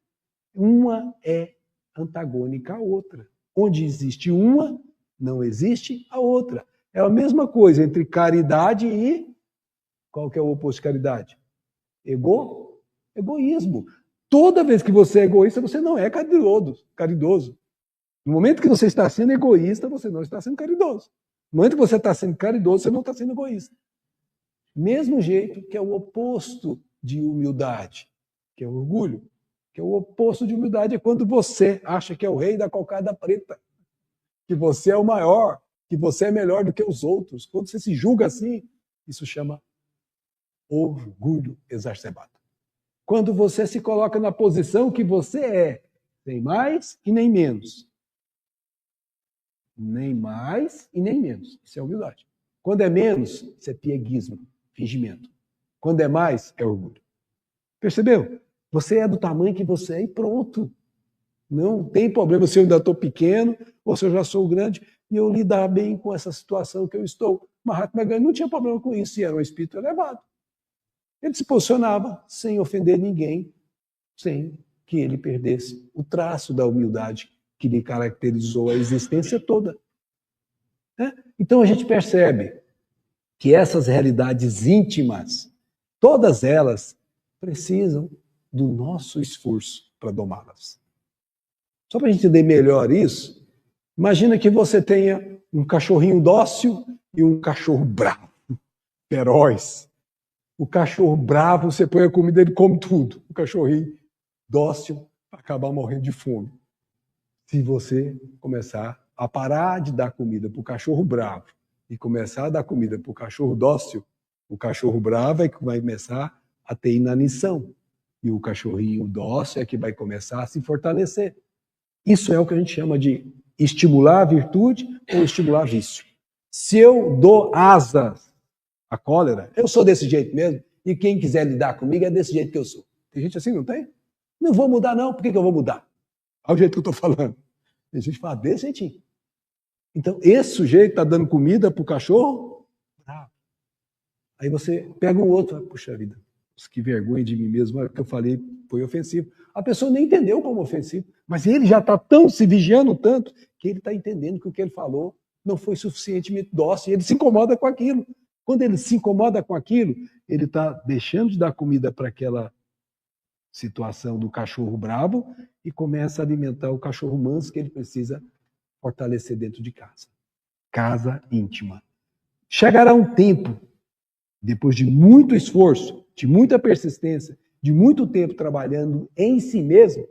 Uma é antagônica à outra. Onde existe uma, não existe a outra. É a mesma coisa entre caridade e... Qual que é o oposto de caridade? Egoísmo. Toda vez que você é egoísta, você não é caridoso. No momento que você está sendo egoísta, você não está sendo caridoso. No momento que você está sendo caridoso, você não está sendo egoísta. Mesmo jeito que é o oposto de humildade, que é o orgulho. Que é o oposto de humildade é quando você acha que é o rei da cocada preta, que você é o maior, que você é melhor do que os outros. Quando você se julga assim, isso chama orgulho exacerbado. Quando você se coloca na posição que você é, nem mais e nem menos. Nem mais e nem menos. Isso é humildade. Quando é menos, isso é pieguismo, fingimento. Quando é mais, é orgulho. Percebeu? Você é do tamanho que você é e pronto. Não tem problema se eu ainda estou pequeno ou se eu já sou grande e eu lidar bem com essa situação que eu estou. Mahatma Gandhi não tinha problema com isso, e era um espírito elevado. Ele se posicionava sem ofender ninguém, sem que ele perdesse o traço da humildade que lhe caracterizou a existência toda. Então a gente percebe que essas realidades íntimas, todas elas precisam do nosso esforço para domá-las. Só para a gente entender melhor isso, imagina que você tenha um cachorrinho dócil e um cachorro bravo, feroz. O cachorro bravo, você põe a comida, ele come tudo. O cachorrinho dócil acaba morrendo de fome. Se você começar a parar de dar comida para o cachorro bravo e começar a dar comida para o cachorro dócil, o cachorro bravo é que vai começar a ter inanição. E o cachorrinho dócil é que vai começar a se fortalecer. Isso é o que a gente chama de estimular a virtude ou estimular vício. Se eu dou asas à cólera, eu sou desse jeito mesmo, e quem quiser lidar comigo é desse jeito que eu sou. Tem gente assim, não tem? Não vou mudar não, por que eu vou mudar? Olha o jeito que eu estou falando. Tem gente que fala desse jeitinho. Então, esse sujeito está dando comida para o cachorro, bravo. Aí você pega um outro, puxa vida, que vergonha de mim mesmo, o que eu falei foi ofensivo. A pessoa nem entendeu como ofensivo, mas ele já está tão se vigiando tanto que ele está entendendo que o que ele falou não foi suficientemente dócil e ele se incomoda com aquilo. Quando ele se incomoda com aquilo, ele está deixando de dar comida para aquela situação do cachorro bravo e começa a alimentar o cachorro manso que ele precisa fortalecer dentro de casa. Casa íntima. Chegará um tempo, depois de muito esforço, de muita persistência, de muito tempo trabalhando em si mesmo,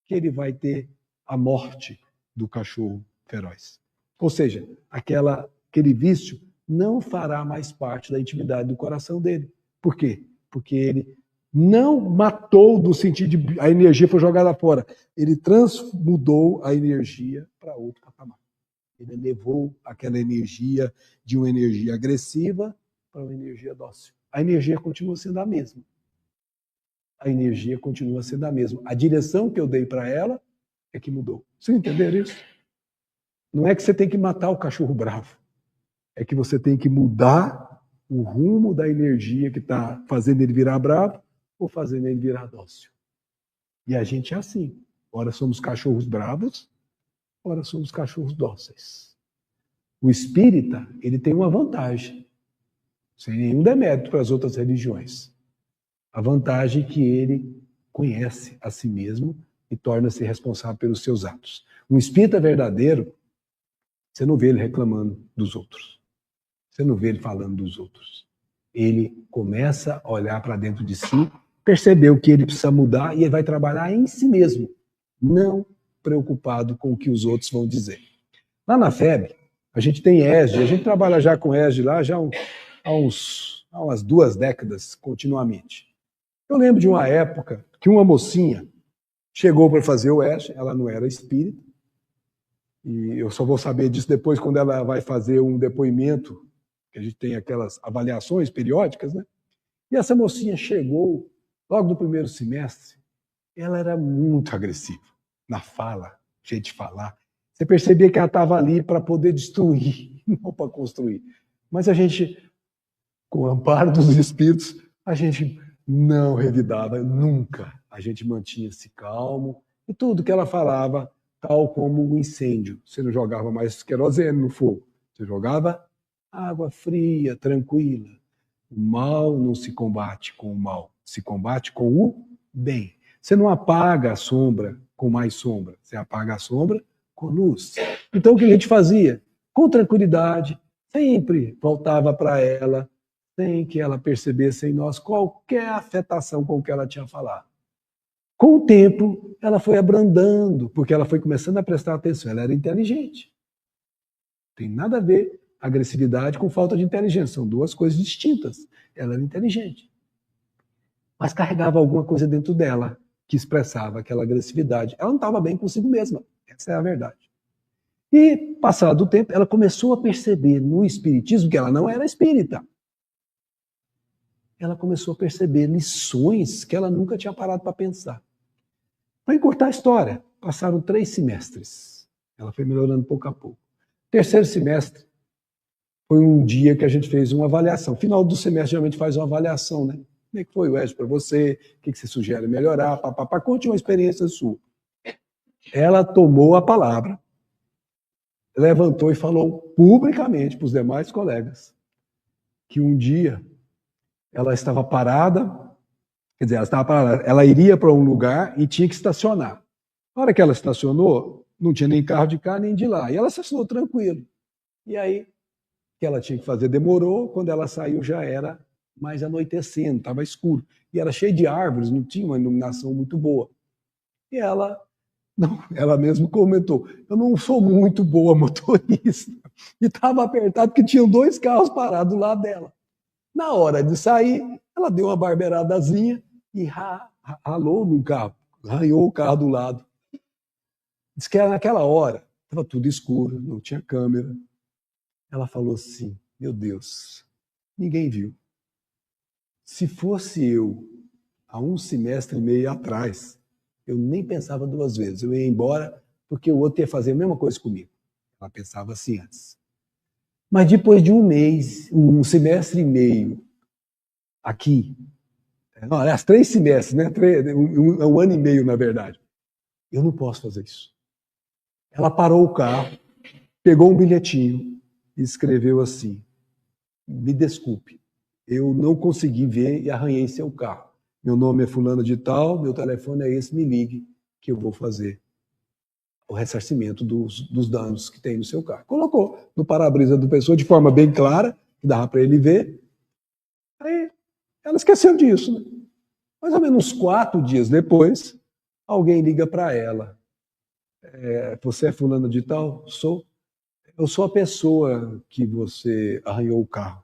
que ele vai ter a morte do cachorro feroz. Ou seja, aquele vício não fará mais parte da intimidade do coração dele. Por quê? Porque ele Não matou do sentido de a energia foi jogada fora. Ele transmudou a energia para outro patamar. Ele levou aquela energia de uma energia agressiva para uma energia dócil. A energia continua sendo a mesma. A energia continua sendo a mesma. A direção que eu dei para ela é que mudou. Vocês entenderam isso? Não é que você tem que matar o cachorro bravo. É que você tem que mudar o rumo da energia que está fazendo ele virar bravo ou fazendo ele virar dócil. E a gente é assim. Ora somos cachorros bravos, ora somos cachorros dóceis. O espírita, ele tem uma vantagem, sem nenhum demérito para as outras religiões. A vantagem é que ele conhece a si mesmo e torna-se responsável pelos seus atos. Um espírita verdadeiro, você não vê ele reclamando dos outros. Você não vê ele falando dos outros. Ele começa a olhar para dentro de si, perceber o que ele precisa mudar e ele vai trabalhar em si mesmo, não preocupado com o que os outros vão dizer. Lá na FEB, a gente tem ESD, a gente trabalha já com ESD lá já há umas 2 décadas continuamente. Eu lembro de uma época que uma mocinha chegou para fazer o ESD, ela não era espírita, e eu só vou saber disso depois quando ela vai fazer um depoimento, que a gente tem aquelas avaliações periódicas, né? E essa mocinha chegou logo no primeiro semestre, ela era muito agressiva na fala, jeito de falar. Você percebia que ela estava ali para poder destruir, não para construir. Mas a gente, com o amparo dos espíritos, a gente não revidava nunca. A gente mantinha-se calmo e tudo que ela falava, tal como um incêndio. Você não jogava mais querosene no fogo, você jogava água fria, tranquila. O mal não se combate com o mal, se combate com o bem. Você não apaga a sombra com mais sombra, você apaga a sombra com luz. Então o que a gente fazia? Com tranquilidade, sempre voltava para ela, sem que ela percebesse em nós qualquer afetação com o que ela tinha falado. Com o tempo, ela foi abrandando, porque ela foi começando a prestar atenção. Ela era inteligente. Não tem nada a ver agressividade com falta de inteligência. São 2 coisas distintas. Ela era inteligente. Mas carregava alguma coisa dentro dela que expressava aquela agressividade. Ela não estava bem consigo mesma. Essa é a verdade. E, passado o tempo, ela começou a perceber no espiritismo que ela não era espírita. Ela começou a perceber lições que ela nunca tinha parado para pensar. Para encurtar a história, passaram 3 semestres. Ela foi melhorando pouco a pouco. 3º semestre foi um dia que a gente fez uma avaliação. Final do semestre, geralmente faz uma avaliação, né? Como é que foi o ESD para você? O que você sugere melhorar? Papapá. Conte uma experiência sua. Ela tomou a palavra, levantou e falou publicamente para os demais colegas que um dia ela estava parada, quer dizer, ela estava parada, ela iria para um lugar e tinha que estacionar. Na hora que ela estacionou, não tinha nem carro de cá nem de lá. E ela estacionou tranquilo. E aí, o que ela tinha que fazer demorou, quando ela saiu já era mais anoitecendo, estava escuro. E era cheio de árvores, não tinha uma iluminação muito boa. E ela mesma comentou, eu não sou muito boa motorista. E estava apertado porque tinham 2 carros parados do lado dela. Na hora de sair, ela deu uma barbeiradazinha e ralou no carro, arranhou o carro do lado. Diz que naquela hora, estava tudo escuro, não tinha câmera. Ela falou assim, meu Deus, ninguém viu. Se fosse eu, há 1 semestre e meio atrás, eu nem pensava 2 vezes. Eu ia embora porque o outro ia fazer a mesma coisa comigo. Ela pensava assim antes. Mas depois de 1 mês, 1 semestre e meio, aqui, não, aliás, 3 semestres, né? 1 ano e meio, na verdade. Eu não posso fazer isso. Ela parou o carro, pegou um bilhetinho e escreveu assim, me desculpe, eu não consegui ver e arranhei seu carro. Meu nome é fulano de tal, meu telefone é esse, me ligue que eu vou fazer o ressarcimento dos danos que tem no seu carro. Colocou no para-brisa do pessoa de forma bem clara, que dava para ele ver. Aí ela esqueceu disso, né? Mais ou menos uns 4 dias depois, alguém liga para ela. Você é fulano de tal? Sou. Eu sou a pessoa que você arranhou o carro.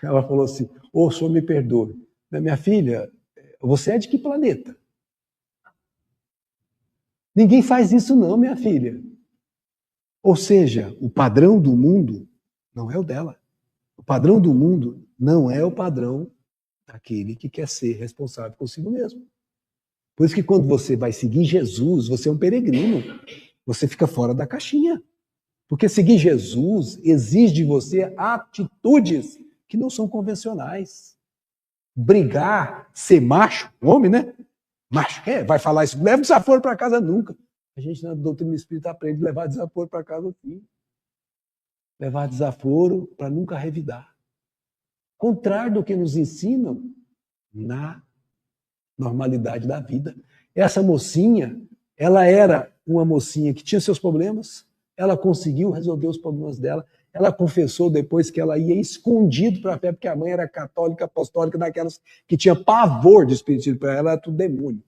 Ela falou assim, o senhor me perdoe. Minha filha, Você é de que planeta? Ninguém faz isso não, minha filha. Ou seja, o padrão do mundo não é o dela. O padrão do mundo não é o padrão daquele que quer ser responsável consigo mesmo. Por isso que quando você vai seguir Jesus, você é um peregrino. Você fica fora da caixinha. Porque seguir Jesus exige de você atitudes que não são convencionais. Brigar, ser macho, homem, né? Macho, vai falar isso, leva desaforo para casa nunca. A gente na doutrina espírita aprende a levar desaforo para casa sim. Levar desaforo para nunca revidar. Contrário do que nos ensinam na normalidade da vida. Essa mocinha, ela era uma mocinha que tinha seus problemas, ela conseguiu resolver os problemas dela, ela confessou depois que ela ia escondido para a fé, porque a mãe era católica, apostólica, daquelas que tinha pavor de espiritismo, para ela era tudo demônio.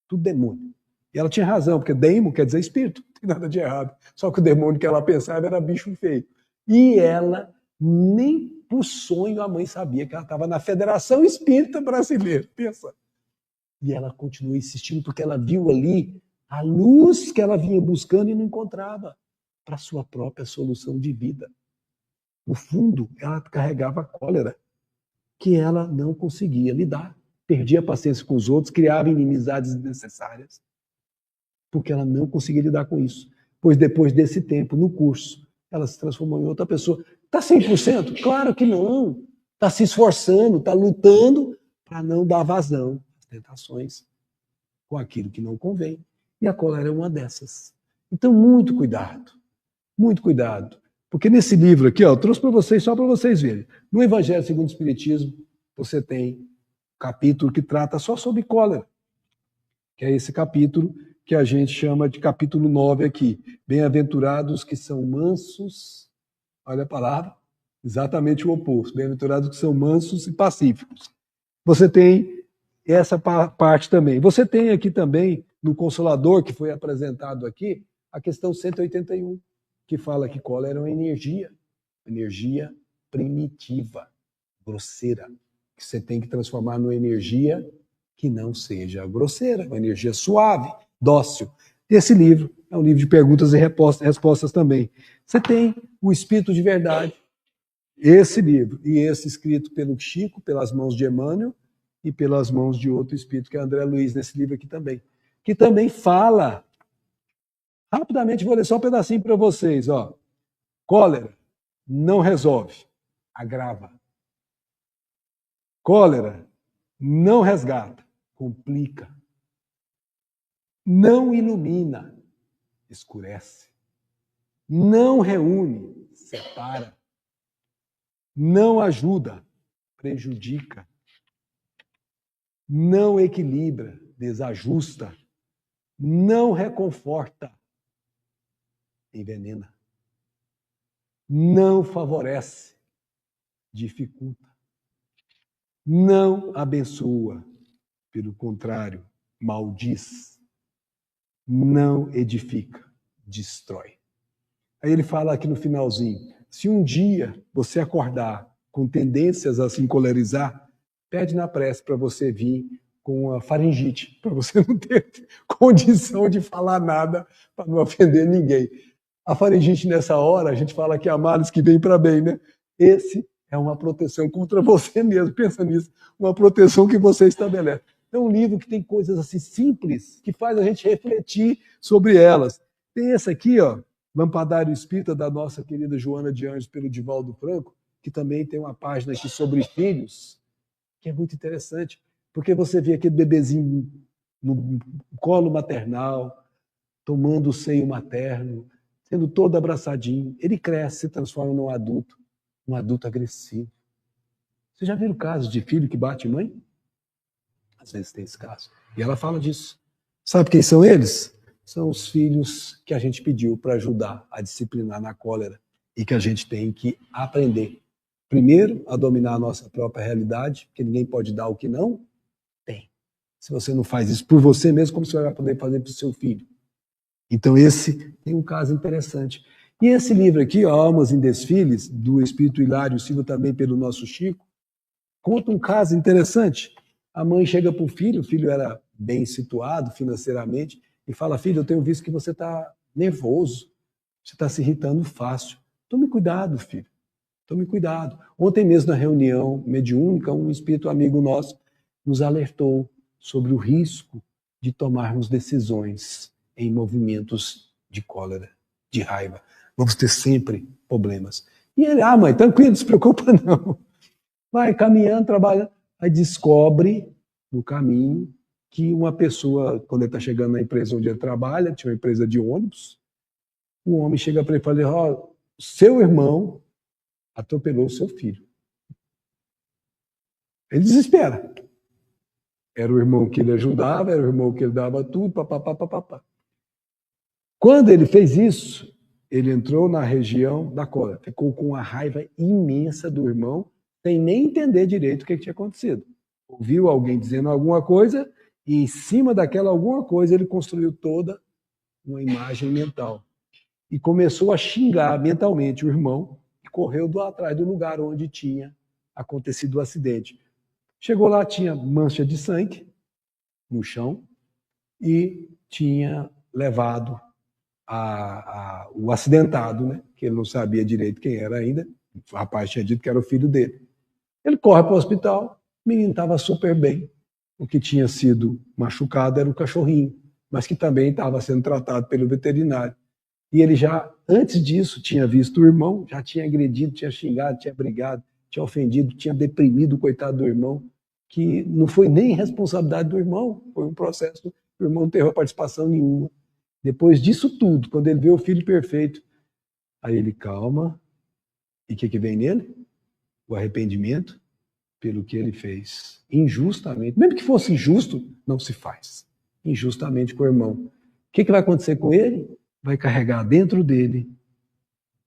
Tudo demônio. E ela tinha razão, porque demo quer dizer espírito, não tem nada de errado. Só que o demônio que ela pensava era bicho feio. E ela, nem por sonho, a mãe sabia que ela estava na Federação Espírita Brasileira. Pensa. E ela continuou insistindo, porque ela viu ali a luz que ela vinha buscando e não encontrava para sua própria solução de vida. No fundo, ela carregava cólera, que ela não conseguia lidar. Perdia a paciência com os outros, criava inimizades desnecessárias, porque ela não conseguia lidar com isso. Pois depois desse tempo, no curso, ela se transformou em outra pessoa. Está 100%? Claro que não. Está se esforçando, está lutando para não dar vazão às tentações com aquilo que não convém. E a cólera é uma dessas. Então, muito cuidado. Muito cuidado. Porque nesse livro aqui, eu trouxe para vocês, só para vocês verem. No Evangelho segundo o Espiritismo, você tem um capítulo que trata só sobre cólera. Que é esse capítulo que a gente chama de capítulo 9 aqui. Bem-aventurados que são mansos, olha a palavra, exatamente o oposto. Bem-aventurados que são mansos e pacíficos. Você tem essa parte também. Você tem aqui também, no Consolador, que foi apresentado aqui, a questão 181, que fala que cólera é uma energia primitiva, grosseira, que você tem que transformar numa energia que não seja grosseira, uma energia suave, dócil. Esse livro é um livro de perguntas e respostas também. Você tem o Espírito de Verdade, esse livro, e esse escrito pelo Chico, pelas mãos de Emmanuel, e pelas mãos de outro espírito, que é André Luiz, nesse livro aqui também, que também fala, rapidamente vou ler só um pedacinho para vocês, ó. Cólera não resolve, agrava. Cólera não resgata, complica. Não ilumina, escurece. Não reúne, separa. Não ajuda, prejudica. Não equilibra, desajusta. Não reconforta, envenena. Não favorece, dificulta. Não abençoa, pelo contrário, maldiz. Não edifica, destrói. Aí ele fala aqui no finalzinho, se um dia você acordar com tendências a se encolerizar, pede na prece para você vir com a faringite, para você não ter condição de falar nada, para não ofender ninguém. A faringite nessa hora, a gente fala que é a males que vem para bem, né? Esse é uma proteção contra você mesmo, pensa nisso, uma proteção que você estabelece. É um livro que tem coisas assim simples, que faz a gente refletir sobre elas. Tem esse aqui, ó, Lampadário Espírita, da nossa querida Joana de Anjos, pelo Divaldo Franco, que também tem uma página aqui sobre filhos, que é muito interessante, porque você vê aquele bebezinho no colo maternal, tomando o seio materno, sendo todo abraçadinho, ele cresce, se transforma num adulto agressivo. Vocês já viram casos de filho que bate mãe? Às vezes tem esse caso. E ela fala disso. Sabe quem são eles? São os filhos que a gente pediu para ajudar a disciplinar na cólera e que a gente tem que aprender. Primeiro, a dominar a nossa própria realidade, porque ninguém pode dar o que não tem. Se você não faz isso por você mesmo, como você vai poder fazer para o seu filho? Então esse tem um caso interessante. E esse livro aqui, ó, Almas em Desfiles, do Espírito Hilário Silva, também pelo nosso Chico, conta um caso interessante. A mãe chega para o filho era bem situado financeiramente, e fala: filho, eu tenho visto que você está nervoso, você está se irritando fácil. Tome cuidado, filho. Tome cuidado. Ontem mesmo, na reunião mediúnica, um espírito amigo nosso nos alertou sobre o risco de tomarmos decisões em movimentos de cólera, de raiva. Vamos ter sempre problemas. E ele: mãe, tranquilo, não se preocupa não. Vai caminhando, trabalhando. Aí descobre no caminho que uma pessoa, quando ele está chegando na empresa onde ele trabalha, tinha uma empresa de ônibus, o homem chega para ele e fala: seu irmão atropelou o seu filho. Ele desespera. Era o irmão que ele ajudava, era o irmão que ele dava tudo, papapá. Quando ele fez isso, ele entrou na região da cólera, ficou com uma raiva imensa do irmão, sem nem entender direito o que tinha acontecido. Ouviu alguém dizendo alguma coisa, e em cima daquela alguma coisa ele construiu toda uma imagem mental. E começou a xingar mentalmente o irmão, e correu atrás do lugar onde tinha acontecido o acidente. Chegou lá, tinha mancha de sangue no chão e tinha levado o acidentado, né, que ele não sabia direito quem era ainda. O rapaz tinha dito que era o filho dele. Ele corre para o hospital, o menino estava super bem. O que tinha sido machucado era o cachorrinho, mas que também estava sendo tratado pelo veterinário. E ele já, antes disso, tinha visto o irmão, já tinha agredido, tinha xingado, tinha brigado, tinha ofendido, tinha deprimido o coitado do irmão, que não foi nem responsabilidade do irmão, foi um processo, o irmão não teve participação nenhuma. Depois disso tudo, quando ele vê o filho perfeito, aí ele calma, e o que vem nele? O arrependimento pelo que ele fez, injustamente. Mesmo que fosse injusto, não se faz. Injustamente com o irmão. O que vai acontecer com ele? Vai carregar dentro dele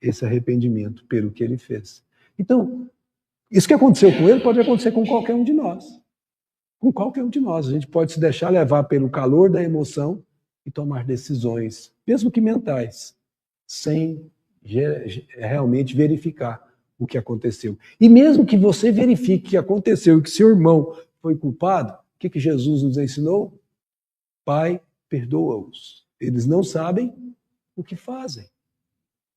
esse arrependimento pelo que ele fez. Então, isso que aconteceu com ele pode acontecer com qualquer um de nós. Com qualquer um de nós. A gente pode se deixar levar pelo calor da emoção e tomar decisões, mesmo que mentais, sem realmente verificar o que aconteceu. E mesmo que você verifique o que aconteceu e que seu irmão foi culpado, o que Jesus nos ensinou? Pai, perdoa-os. Eles não sabem o que fazem.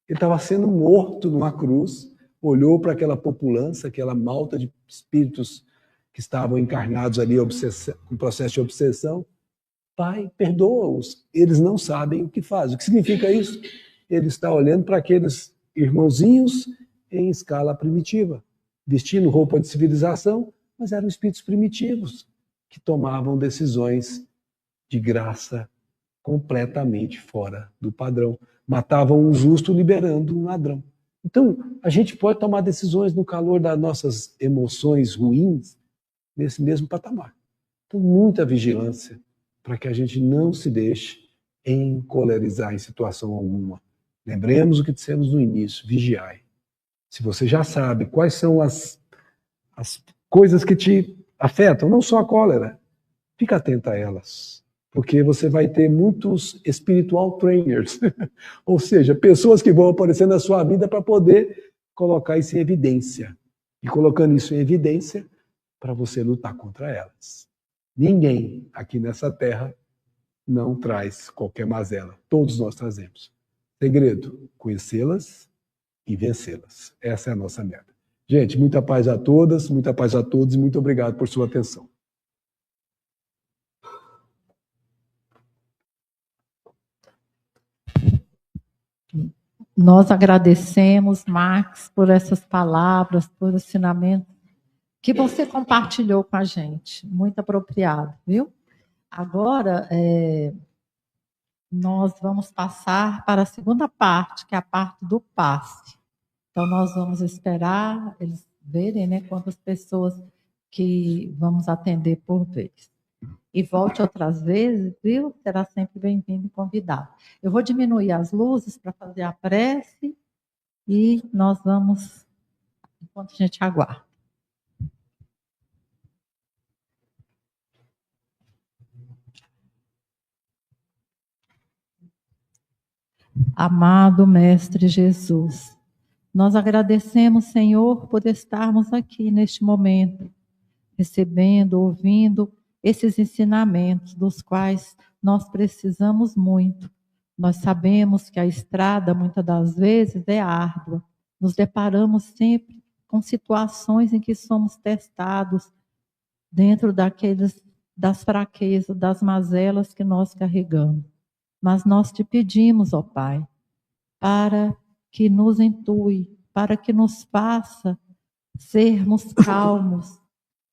Ele estava sendo morto numa cruz, olhou para aquela população, aquela malta de espíritos que estavam encarnados ali com processo de obsessão. Pai, perdoa-os. Eles não sabem o que fazem. O que significa isso? Ele está olhando para aqueles irmãozinhos em escala primitiva, vestindo roupa de civilização, mas eram espíritos primitivos que tomavam decisões de graça completamente fora do padrão. Matavam um justo liberando um ladrão. Então, a gente pode tomar decisões no calor das nossas emoções ruins nesse mesmo patamar. Então, muita vigilância para que a gente não se deixe encolerizar em situação alguma. Lembremos o que dissemos no início: vigiai. Se você já sabe quais são as coisas que te afetam, não só a cólera, fica atento a elas, porque você vai ter muitos spiritual trainers, ou seja, pessoas que vão aparecer na sua vida para poder colocar isso em evidência, e colocando isso em evidência para você lutar contra elas. Ninguém aqui nessa terra não traz qualquer mazela, todos nós trazemos. Segredo: conhecê-las e vencê-las. Essa é a nossa meta. Gente, muita paz a todas, muita paz a todos e muito obrigado por sua atenção. Nós agradecemos, Max, por essas palavras, por esse ensinamento que você compartilhou com a gente. Muito apropriado, viu? Agora, nós vamos passar para a segunda parte, que é a parte do passe. Então, nós vamos esperar eles verem, né, quantas pessoas que vamos atender por vez. E volte outras vezes, viu? Será sempre bem-vindo e convidado. Eu vou diminuir as luzes para fazer a prece e nós vamos, enquanto a gente aguarda. Amado Mestre Jesus, nós agradecemos, Senhor, por estarmos aqui neste momento, recebendo, ouvindo esses ensinamentos, dos quais nós precisamos muito. Nós sabemos que a estrada, muitas das vezes, é árdua. Nos deparamos sempre com situações em que somos testados dentro das fraquezas, das mazelas que nós carregamos. Mas nós te pedimos, ó Pai, para que nos intue, para que nos faça sermos calmos,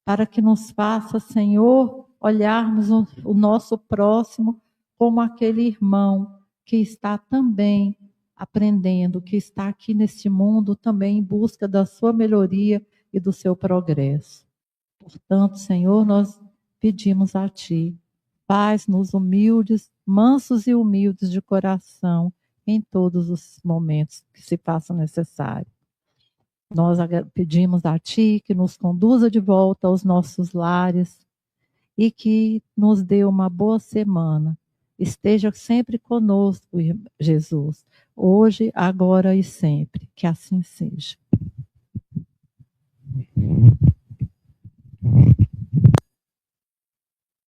para que nos faça, Senhor, olharmos o nosso próximo como aquele irmão que está também aprendendo, que está aqui neste mundo também em busca da sua melhoria e do seu progresso. Portanto, Senhor, nós pedimos a Ti, faz-nos humildes, mansos e humildes de coração em todos os momentos que se façam necessários. Nós pedimos a Ti que nos conduza de volta aos nossos lares e que nos dê uma boa semana. Esteja sempre conosco, Jesus, hoje, agora e sempre. Que assim seja.